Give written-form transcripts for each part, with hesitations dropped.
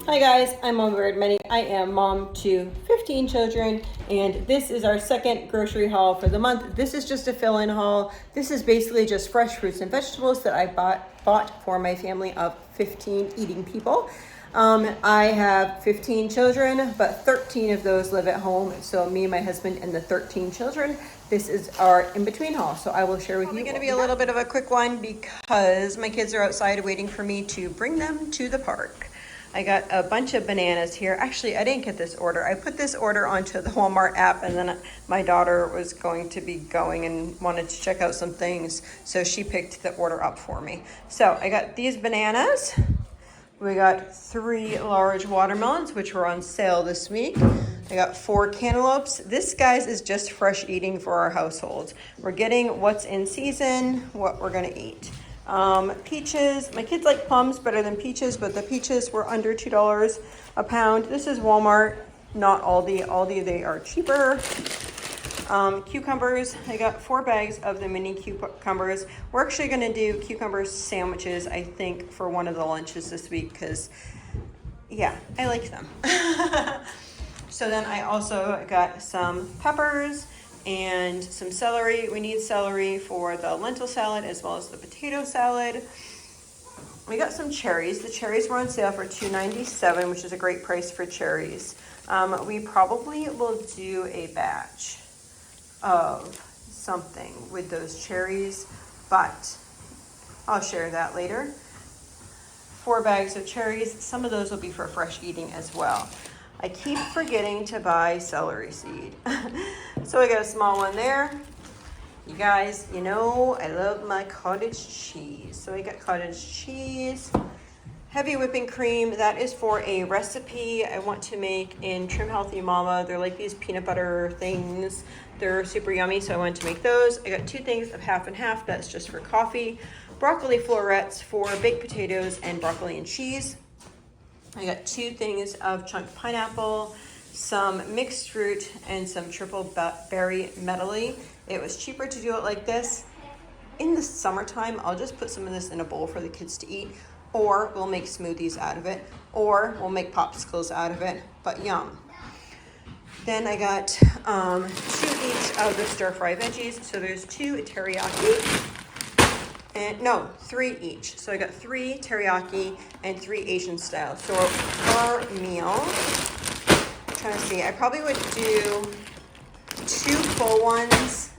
Hi guys, I'm Mom Bird Many. I am mom to 15 children, and this is our second grocery haul for the month. This is just a fill-in haul. This is basically just fresh fruits and vegetables that I bought for my family of 15 eating people. I have 15 children, but 13 of those live at home. So me, my husband, and the 13 children. This is our in-between haul. So I will share with you. It's going to be a little bit of a quick one because my kids are outside waiting for me to bring them to the park. I got a bunch of bananas here. Actually, I didn't get this order. I put this order onto the Walmart app, and then my daughter was going to be going and wanted to check out some things, so she picked the order up for me. So I got these bananas. We got 3 large watermelons, which were on sale this week. I got 4 cantaloupes. This, guys, is just fresh eating for our household. We're getting what's in season, what we're gonna eat. Peaches. My kids like plums better than peaches, but the peaches were under $2 a pound. This is Walmart, not Aldi. Aldi, they are cheaper. Cucumbers. I got 4 bags of the mini cucumbers. We're actually going to do cucumber sandwiches, I think, for one of the lunches this week because, yeah, I like them. So then I also got some peppers and some celery. We need celery for the lentil salad as well as the potato salad. We got some cherries. The cherries were on sale for $2.97, which is a great price for cherries. We probably will do a batch of something with those cherries, but I'll share that later. 4 bags of cherries. Some of those will be for fresh eating as well. I keep forgetting to buy celery seed. So I got a small one there. You guys, you know I love my cottage cheese. So I got cottage cheese. Heavy whipping cream, that is for a recipe I want to make in Trim Healthy Mama. They're like these peanut butter things. They're super yummy, so I wanted to make those. I got 2 things of half and half, that's just for coffee. Broccoli florets for baked potatoes and broccoli and cheese. I got 2 things of chunk pineapple, some mixed fruit, and some triple berry medley. It was cheaper to do it like this. In the summertime, I'll just put some of this in a bowl for the kids to eat, or we'll make smoothies out of it, or we'll make popsicles out of it, but yum. Then I got 2 each of the stir-fry veggies. So there's 2 teriyaki, and no, 3 each. So I got 3 teriyaki and 3 Asian style. So per meal, I'm trying to see, I probably would do 2 full ones,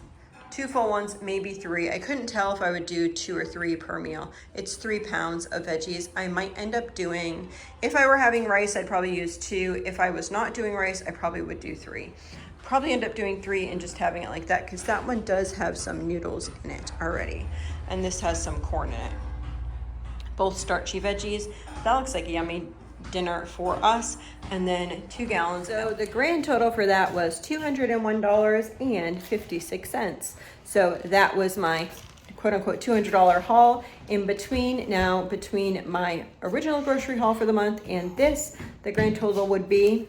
maybe 3. I couldn't tell if I would do 2 or 3 per meal. It's 3 pounds of veggies. I might end up doing, if I were having rice, I'd probably use 2. If I was not doing rice, I probably would do 3. Probably end up doing 3 and just having it like that because that one does have some noodles in it already. And this has some corn in it. Both starchy veggies. That looks like a yummy dinner for us. And then 2 gallons. So the grand total for that was $201.56. So that was my quote unquote $200 haul. In between my original grocery haul for the month and this, the grand total would be,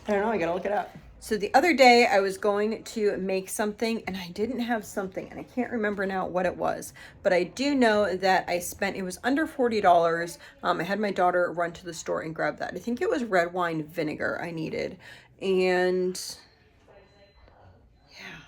I don't know, I gotta look it up. So the other day I was going to make something and I didn't have something and I can't remember now what it was, but I do know that it was under $40. I had my daughter run to the store and grab that. I think it was red wine vinegar I needed. And yeah,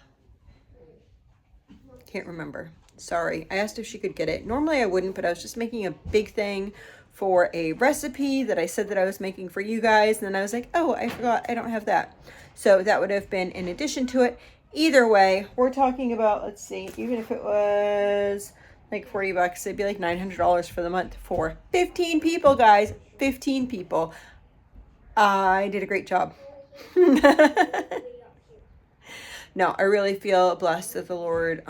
can't remember. Sorry. I asked if she could get it. Normally I wouldn't, but I was just making a big thing for a recipe that I said that I was making for you guys. And then I was like, oh, I forgot I don't have that. So that would have been in addition to it. Either way, we're talking about, let's see, even if it was like $40, it'd be like $900 for the month for 15 people, guys. 15 people. I did a great job. No, I really feel blessed that the Lord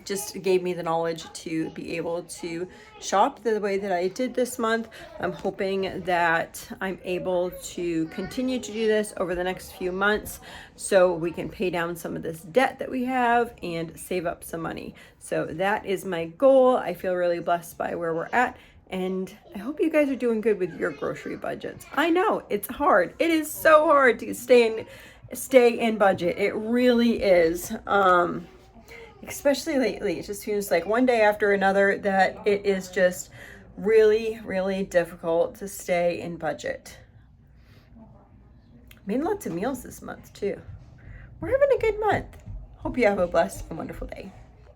just gave me the knowledge to be able to shop the way that I did this month. I'm hoping that I'm able to continue to do this over the next few months so we can pay down some of this debt that we have and save up some money. So that is my goal. I feel really blessed by where we're at. And I hope you guys are doing good with your grocery budgets. I know it's hard. It is so hard to stay in budget. It really is. Especially lately, it just feels like one day after another that it is just really, really difficult to stay in budget. Made lots of meals this month too. We're having a good month. Hope you have a blessed and wonderful day.